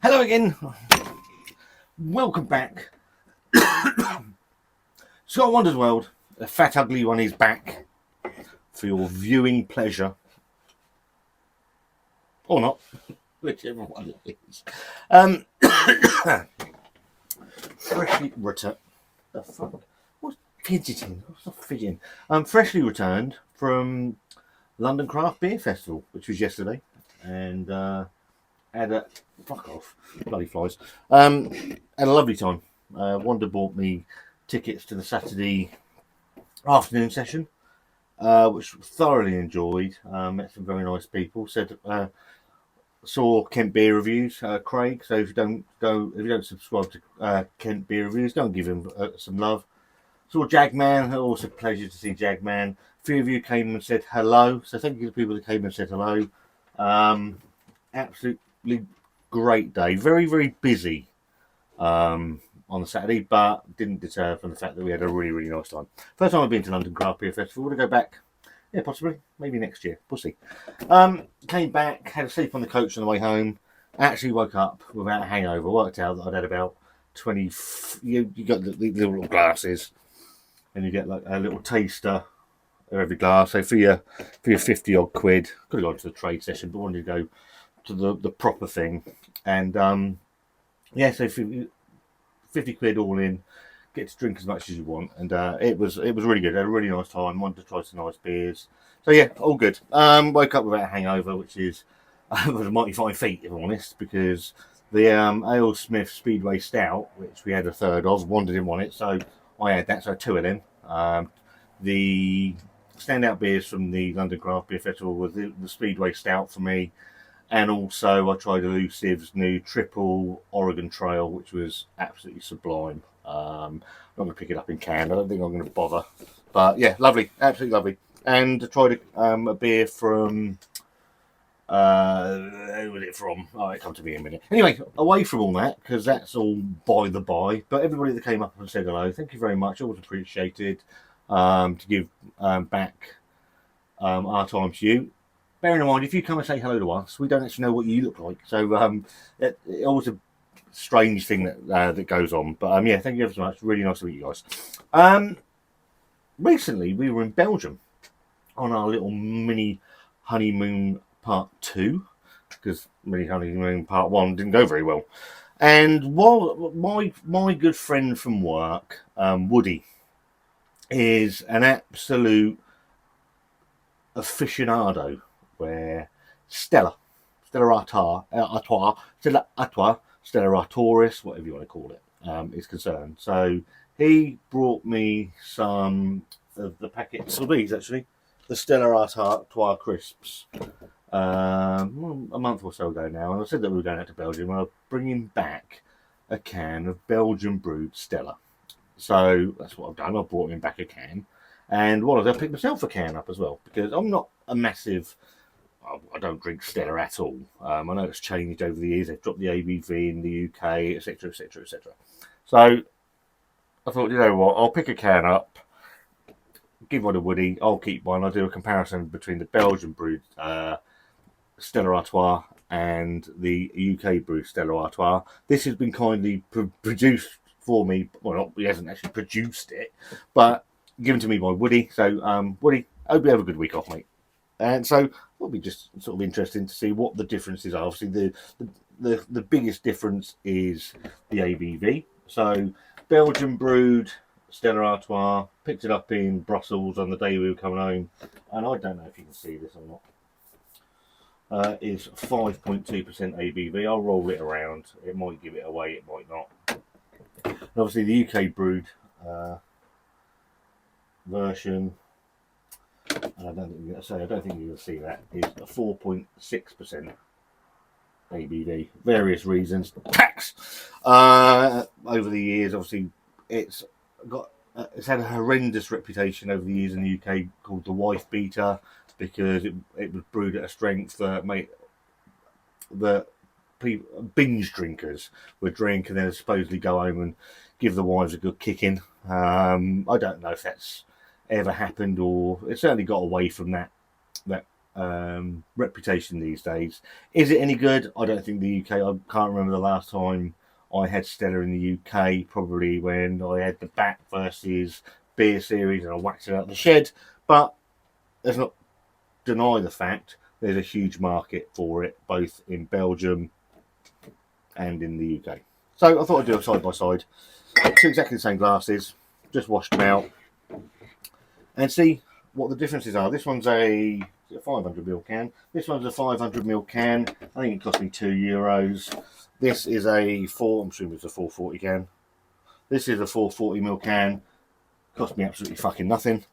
Hello again. Welcome back. Scott Wonder's World. The fat ugly one is back for your viewing pleasure. Or not. Whichever one it is. Freshly returned. The fuck? What's fidgeting? What's not fidgeting? Freshly returned from London Craft Beer Festival, which was yesterday. And had a fuck off, bloody flies. Had a lovely time. Wanda bought me tickets to the Saturday afternoon session, which thoroughly enjoyed. Met some very nice people. Saw Kent Beer Reviews, Craig. So if you don't subscribe to Kent Beer Reviews, don't give him some love. Saw Jagman. Also a pleasure to see Jagman. A few of you came and said hello. So thank you to people that came and said hello. Absolutely great day. Very, very busy on the Saturday, but didn't deter from the fact that we had a really, really nice time. First time I've been to London Craft Beer Festival. Would I go back? Yeah, possibly. Maybe next year. We'll see. Came back, had a sleep on the coach on the way home. Actually woke up without a hangover. Worked out that I'd had about 20... You got the little glasses, and you get like a little taster of every glass. So for your 50 odd quid, could have gone to the trade session, but wanted to go to the proper thing. And so 50 quid all in, get to drink as much as you want, and it was really good. I had a really nice time. Wanted to try some nice beers, so yeah, all good. Woke up without a hangover, which is was a mighty fine feat, if I'm honest, because the AleSmith Speedway Stout, which we had a third of, Wanda didn't want it, so I had that, so two of them. The standout beers from the London Craft Beer Festival was the Speedway Stout for me. And also, I tried Elusive's new triple Oregon Trail, which was absolutely sublime. I'm not going to pick it up in can. I don't think I'm going to bother. But yeah, lovely, absolutely lovely. And I tried a beer from. Who was it from? Oh, it comes to me in a minute. Anyway, away from all that, because that's all by the by. But everybody that came up and said hello, thank you very much. Always appreciated. To give back our time to you. Bearing in mind, if you come and say hello to us, we don't actually know what you look like. So it's always a strange thing that goes on. But yeah, thank you ever so much. Really nice to meet you guys. Recently, we were in Belgium on our little mini honeymoon part 2, because mini honeymoon part 1 didn't go very well. And while my good friend from work, Woody, is an absolute aficionado where Stella Artois, Stella Artois, whatever you want to call it, is concerned. So he brought me some of the packets of these, actually, the Stella Artois crisps, a month or so ago now. And I said that we were going out to Belgium, and I'm bringing back a can of Belgian brewed Stella. So that's what I've done. I brought him back a can. And what I picked myself a can up as well, because I'm not a massive... I don't drink Stella at all. I know it's changed over the years. They've dropped the ABV in the UK, etc., etc., etc. So I thought, you know what? I'll pick a can up, give one to Woody. I'll keep one. I'll do a comparison between the Belgian brewed Stella Artois and the UK brewed Stella Artois. This has been kindly produced for me. Well, he hasn't actually produced it, but given to me by Woody. So, Woody, hope you have a good week off, mate. And so it'll be just sort of interesting to see what the differences are. Obviously, the biggest difference is the ABV. So Belgian brewed Stella Artois, picked it up in Brussels on the day we were coming home, and I don't know if you can see this or not. Is 5.2% ABV. I'll roll it around. It might give it away. It might not. And obviously, the UK brewed version. And I don't think you can see that. Is a 4.6% ABV. Various reasons. Tax. Over the years, obviously, it's had a horrendous reputation over the years in the UK called the wife beater, because it was brewed at a strength that made the binge drinkers would drink and then supposedly go home and give the wives a good kicking. I don't know if that's ever happened, or it certainly got away from that reputation these days. Is it any good? I don't think the UK. I can't remember the last time I had Stella in the UK. Probably when I had the Bat versus Beer series and I whacked it out of the shed. But let's not deny the fact there's a huge market for it, both in Belgium and in the UK. So I thought I'd do a side by side. Two exactly the same glasses, just washed them out, and see what the differences are. This one's a 500ml can. This one's a 500ml can. I think it cost me €2. This is a I'm assuming it's a 440 can. This is a 440ml can. Cost me absolutely fucking nothing.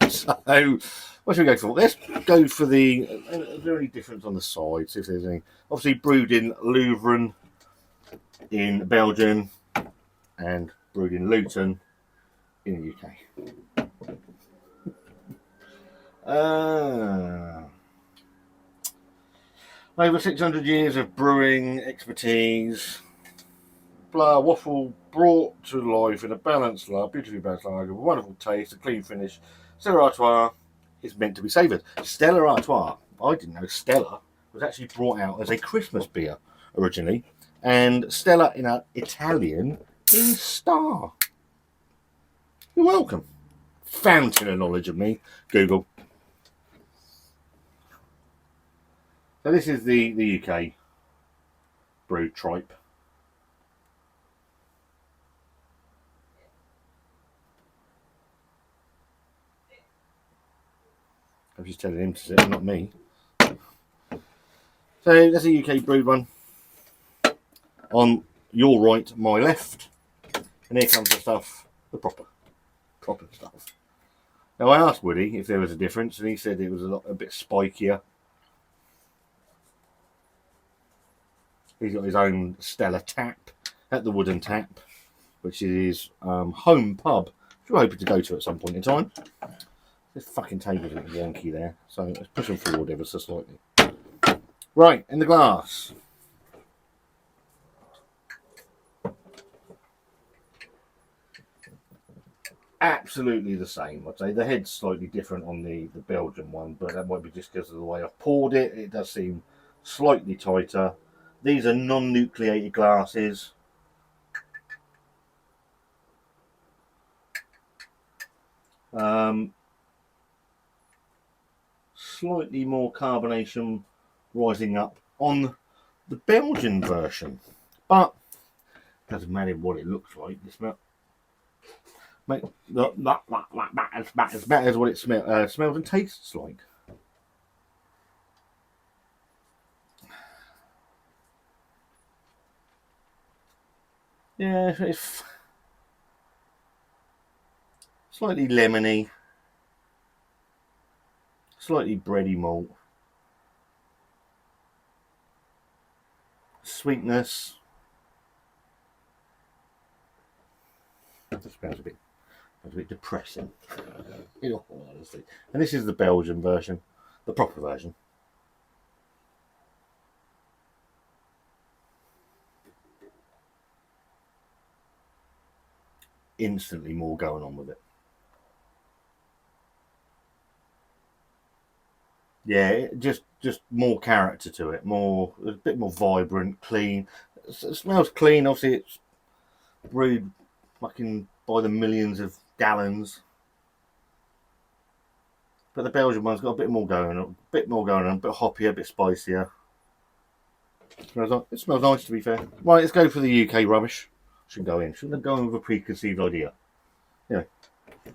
So, what should we go for? Let's go for the very difference on the sides, if there's any. Obviously, brewed in Louvain in Belgium and brewed in Luton in the UK. Over 600 years of brewing expertise. Blah, waffle brought to life in a balanced lager, beautifully balanced lager, with a wonderful taste, a clean finish. Stella Artois is meant to be savoured. Stella Artois, I didn't know Stella was actually brought out as a Christmas beer originally, and Stella in Italian means star. You're welcome. Fountain of knowledge of me. Google. So this is the UK brewed tripe. I'm just telling him to sit, not me. So that's a UK brewed one. On your right, my left. And here comes the stuff, the proper stuff. Now I asked Woody if there was a difference, and he said it was a bit spikier. He's got his own Stella tap at the Wooden Tap, which is home pub, which we're hoping to go to at some point in time. This fucking table's a bit wonky there, so let's push them forward ever so slightly. Right, in the glass. Absolutely the same, I'd say. The head's slightly different on the Belgian one, but that might be just because of the way I've poured it. It does seem slightly tighter. These are non-nucleated glasses. Slightly more carbonation rising up on the Belgian version, but it doesn't matter what it looks like. It smells. Matters what it smells and tastes like. Yeah, it's slightly lemony, slightly bready malt, sweetness. It smells a bit depressing, in all honesty. And this is the Belgian version, the proper version. Instantly more going on with it. Yeah, just more character to it, a bit more vibrant, clean. It smells clean. Obviously, it's brewed fucking by the millions of gallons. But the Belgian one's got a bit more going on, a bit hoppier, a bit spicier. It smells nice, to be fair. Right, let's go for the UK rubbish. Shouldn't have gone in with a preconceived idea. Anyway,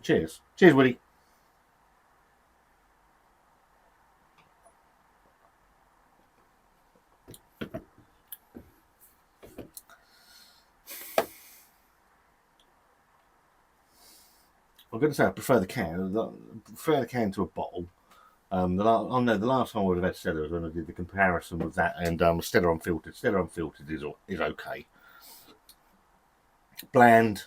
cheers. Cheers, Woody. I'm going to say I prefer the can. To a bottle. The last time I would have had Stella was when I did the comparison with that and Stella Unfiltered. Stella Unfiltered is okay. Bland.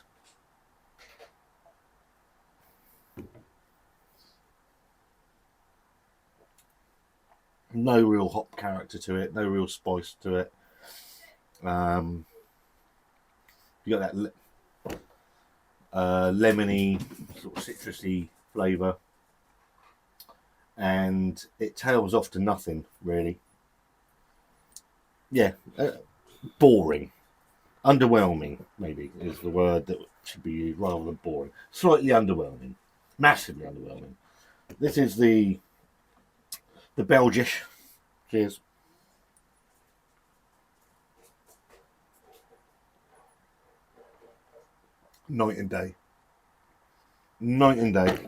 No real hop character to it. No real spice to it. You got that lemony, sort of citrusy flavour. and it tails off to nothing really. Yeah, boring, underwhelming maybe is the word that should be used rather than boring. Slightly underwhelming, massively underwhelming. This is the Belgish. Cheers. Night and day. Night and day.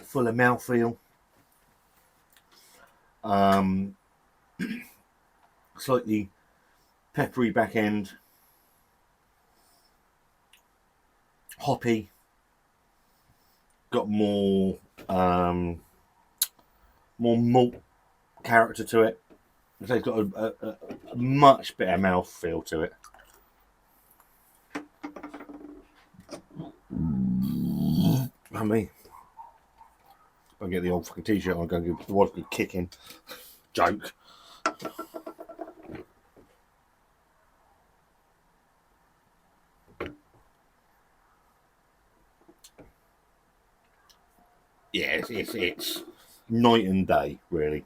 Full of mouthfeel. Slightly peppery back end. Hoppy. Got more malt character to it. So it's got a much better mouthfeel to it. I mean, if I get the old fucking t-shirt on, I'm going to give the wife a kicking. Joke. Yeah, it's night and day, really.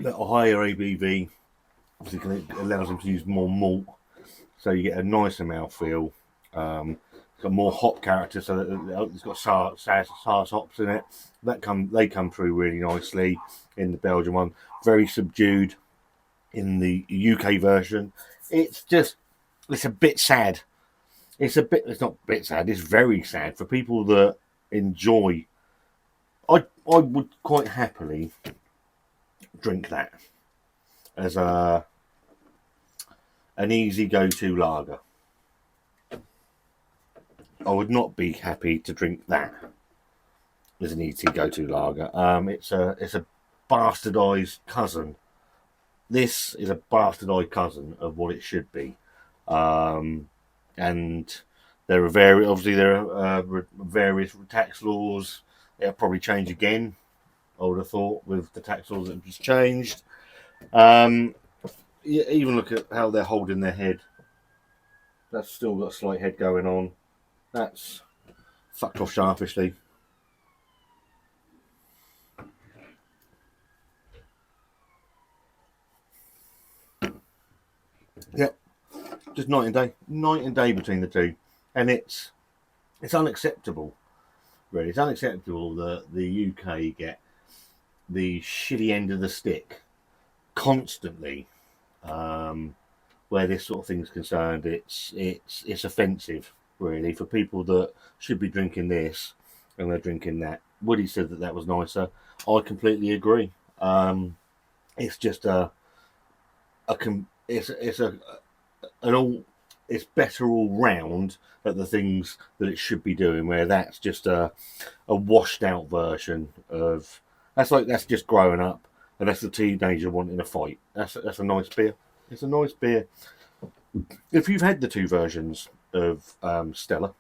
A higher ABV obviously allows them to use more malt, so you get a nicer mouthfeel. It's got more hop character, so that it's got sour hops in it. They come through really nicely in the Belgian one. Very subdued in the UK version. It's a bit sad. It's not a bit sad. It's very sad for people that enjoy. I would quite happily drink that as an easy go-to lager. I would not be happy to drink that as an easy go-to lager. It's a bastardized cousin. This is a bastardized cousin of what it should be, and there are various tax laws. It'll probably change again. I would have thought with the tax laws that have just changed. Even look at how they're holding their head. That's still got a slight head going on. That's fucked off sharpishly. Yep, just night and day between the two, and it's unacceptable. Really, it's unacceptable that the UK get the shitty end of the stick constantly. Where this sort of thing's concerned, it's offensive, really, for people that should be drinking this and they're drinking that. Woody said that was nicer. I completely agree. It's just it's better all round at the things that it should be doing. Where that's just a washed out version of that's just growing up, and that's the teenager wanting a fight. That's a nice beer. It's a nice beer. If you've had the two versions of Stella,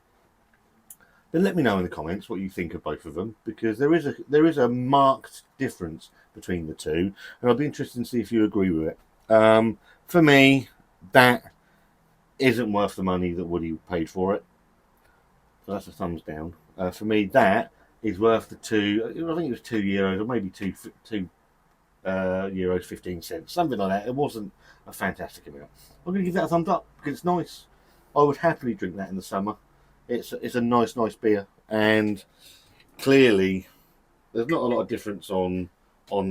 then let me know in the comments what you think of both of them, because there is a marked difference between the two, and I'll be interested to see if you agree with it. For me, that isn't worth the money that Woody paid for it. So that's a thumbs down. For me, that is worth the two. I think it was €2 or maybe two euros 15 cents, something like that. It wasn't a fantastic amount. I'm going to give that a thumbs up because it's nice. I would happily drink that in the summer. It's a nice beer, and clearly there's not a lot of difference on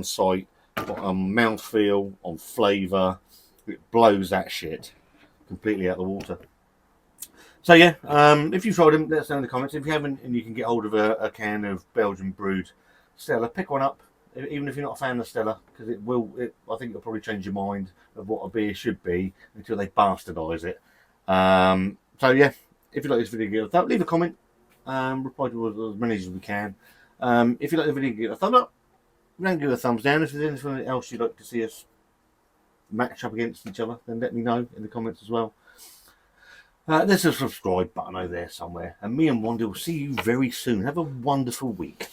site, but on mouthfeel, on flavour. It blows that shit completely out the water. So yeah, if you've tried them, let us know in the comments. If you haven't, and you can get hold of a can of Belgian brewed Stella, pick one up. Even if you're not a fan of Stella, because I think it'll probably change your mind of what a beer should be until they bastardise it. So yeah, if you like this video, give it a thumbs, leave a comment, reply to as many as we can. If you like the video, give it a thumbs up. Don't give it a thumbs down. If there's anything else you'd like to see us match up against each other, then let me know in the comments as well. There's a subscribe button over there somewhere. And me and Wanda will see you very soon. Have a wonderful week.